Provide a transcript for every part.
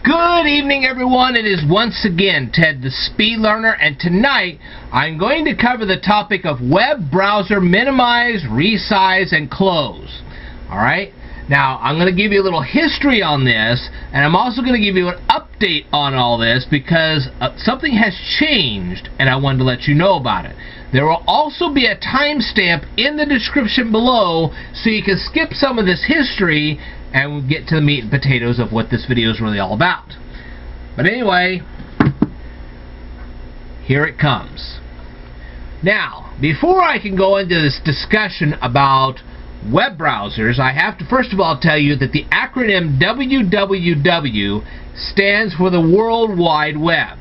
Good evening, everyone. It is once again Ted the Speed Learner, and tonight I'm going to cover the topic of web browser minimize, resize, and close. Alright? Now, I'm going to give you a little history on this, and I'm also going to give you an update on all this because something has changed, and I wanted to let you know about it. There will also be a timestamp in the description below so you can skip some of this history and we'll get to the meat and potatoes of what this video is really all about. But anyway, here it comes. Now, before I can go into this discussion about web browsers, I have to first of all tell you that the acronym WWW stands for the World Wide Web.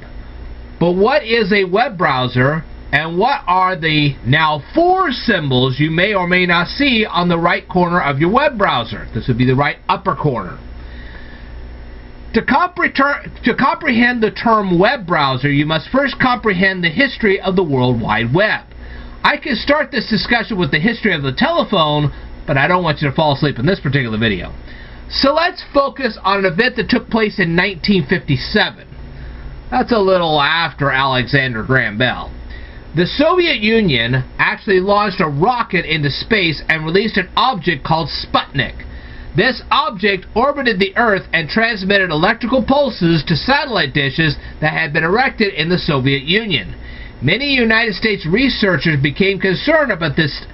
But what is a web browser, and what are the now 4 symbols you may or may not see on the right corner of your web browser? This would be the right upper corner. To comprehend the term web browser, you must first comprehend the history of the World Wide Web. I can start this discussion with the history of the telephone, but I don't want you to fall asleep in this particular video. So let's focus on an event that took place in 1957. That's a little after Alexander Graham Bell. The Soviet Union actually launched a rocket into space and released an object called Sputnik. This object orbited the Earth and transmitted electrical pulses to satellite dishes that had been erected in the Soviet Union. Many United States researchers became concerned about this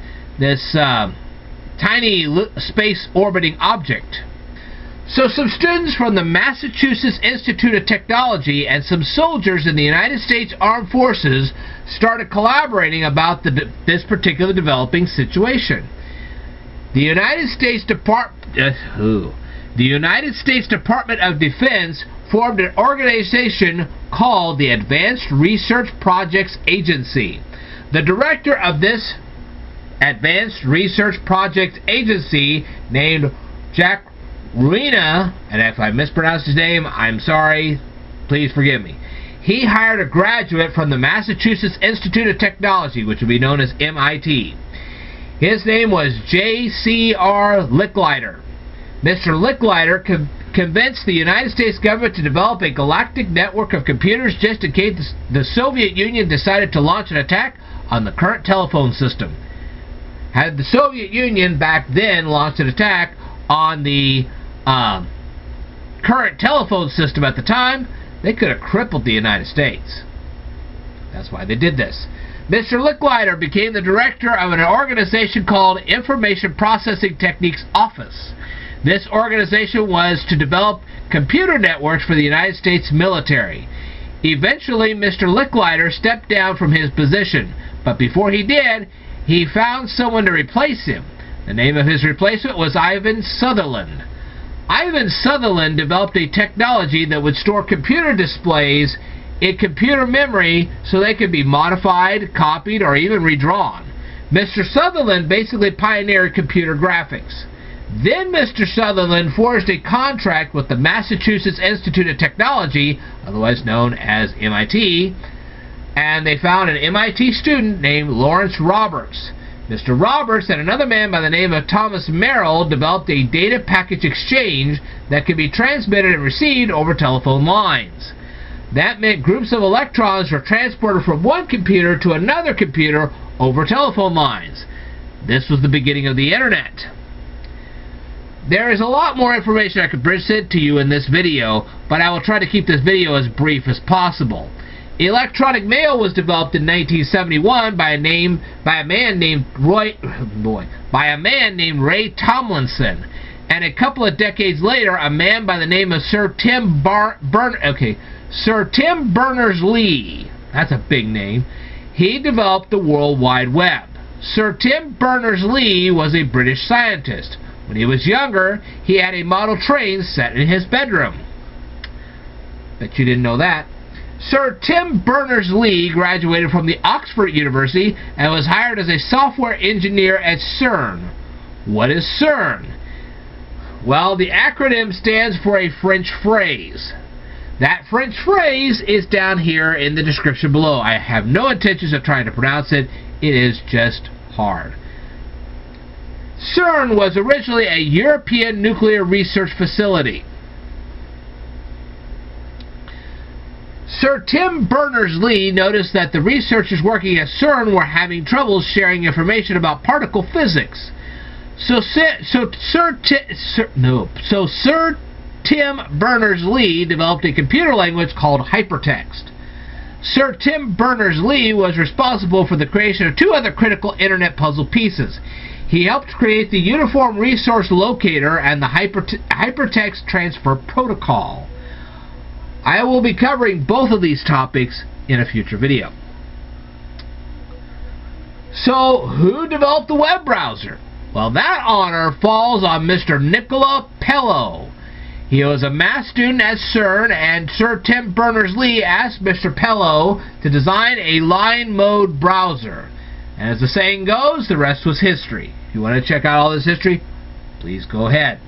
tiny space orbiting object. So some students from the Massachusetts Institute of Technology and some soldiers in the United States Armed Forces started collaborating about this particular developing situation. The United States Department of Defense formed an organization called the Advanced Research Projects Agency. The director of this Advanced Research Projects Agency, named Jack Ruina, and if I mispronounced his name, I'm sorry, please forgive me. He hired a graduate from the Massachusetts Institute of Technology, which would be known as MIT. His name was J.C.R. Licklider. Mr. Licklider convinced the United States government to develop a galactic network of computers just in case the Soviet Union decided to launch an attack on the current telephone system. Had the Soviet Union back then launched an attack on the current telephone system at the time, they could have crippled the United States. That's why they did this. Mr. Licklider became the director of an organization called Information Processing Techniques Office. This organization was to develop computer networks for the United States military. Eventually, Mr. Licklider stepped down from his position, but before he did, he found someone to replace him. The name of his replacement was Ivan Sutherland. Ivan Sutherland developed a technology that would store computer displays in computer memory so they could be modified, copied, or even redrawn. Mr. Sutherland basically pioneered computer graphics. Then Mr. Sutherland forged a contract with the Massachusetts Institute of Technology, otherwise known as MIT, and they found an MIT student named Lawrence Roberts. Mr. Roberts and another man by the name of Thomas Merrill developed a data package exchange that could be transmitted and received over telephone lines. That meant groups of electrons were transported from one computer to another computer over telephone lines. This was the beginning of the Internet. There is a lot more information I could present to you in this video, but I will try to keep this video as brief as possible. Electronic mail was developed in 1971 by a man named Ray Tomlinson, and a couple of decades later, a man by the name of Sir Tim Berners-Lee. That's a big name. He developed the World Wide Web. Sir Tim Berners-Lee was a British scientist. When he was younger, he had a model train set in his bedroom. Bet you didn't know that. Sir Tim Berners-Lee graduated from the Oxford University and was hired as a software engineer at CERN. What is CERN? Well, the acronym stands for a French phrase. That French phrase is down here in the description below. I have no intentions of trying to pronounce it. It is just hard. CERN was originally a European nuclear research facility. Sir Tim Berners-Lee noticed that the researchers working at CERN were having trouble sharing information about particle physics. So Sir Tim Berners-Lee developed a computer language called hypertext. Sir Tim Berners-Lee was responsible for the creation of two other critical Internet puzzle pieces. He helped create the Uniform Resource Locator and the Hypertext Transfer Protocol. I will be covering both of these topics in a future video. So, who developed the web browser? Well, that honor falls on Mr. Nicola Pellow. He was a math student at CERN, and Sir Tim Berners-Lee asked Mr. Pellow to design a line mode browser. And as the saying goes, the rest was history. If you want to check out all this history, please go ahead.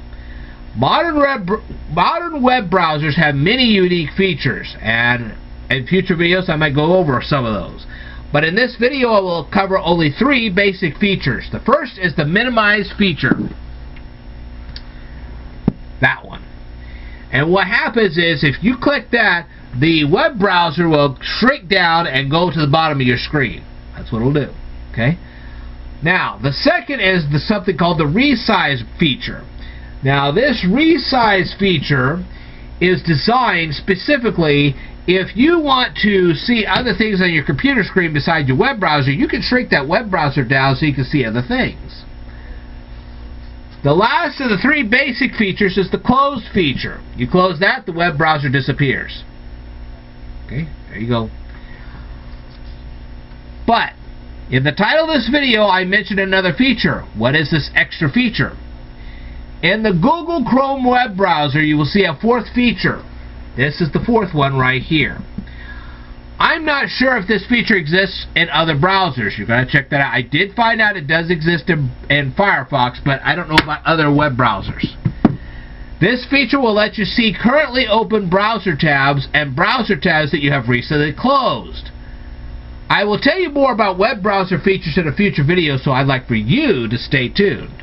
Modern web browsers have many unique features, and in future videos I might go over some of those. But in this video I will cover only three basic features. The first is the minimize feature. That one. And what happens is if you click that, the web browser will shrink down and go to the bottom of your screen. That's what it'll do. Okay? Now, the second is something called the Resize feature. Now, this Resize feature is designed specifically if you want to see other things on your computer screen besides your web browser. You can shrink that web browser down so you can see other things. The last of the three basic features is the close feature. You close that, the web browser disappears. Okay, there you go. But in the title of this video, I mentioned another feature. What is this extra feature? In the Google Chrome web browser, you will see a fourth feature. This is the fourth one right here. I'm not sure if this feature exists in other browsers. You're going to check that out. I did find out it does exist in Firefox, but I don't know about other web browsers. This feature will let you see currently open browser tabs and browser tabs that you have recently closed. I will tell you more about web browser features in a future video, so I'd like for you to stay tuned.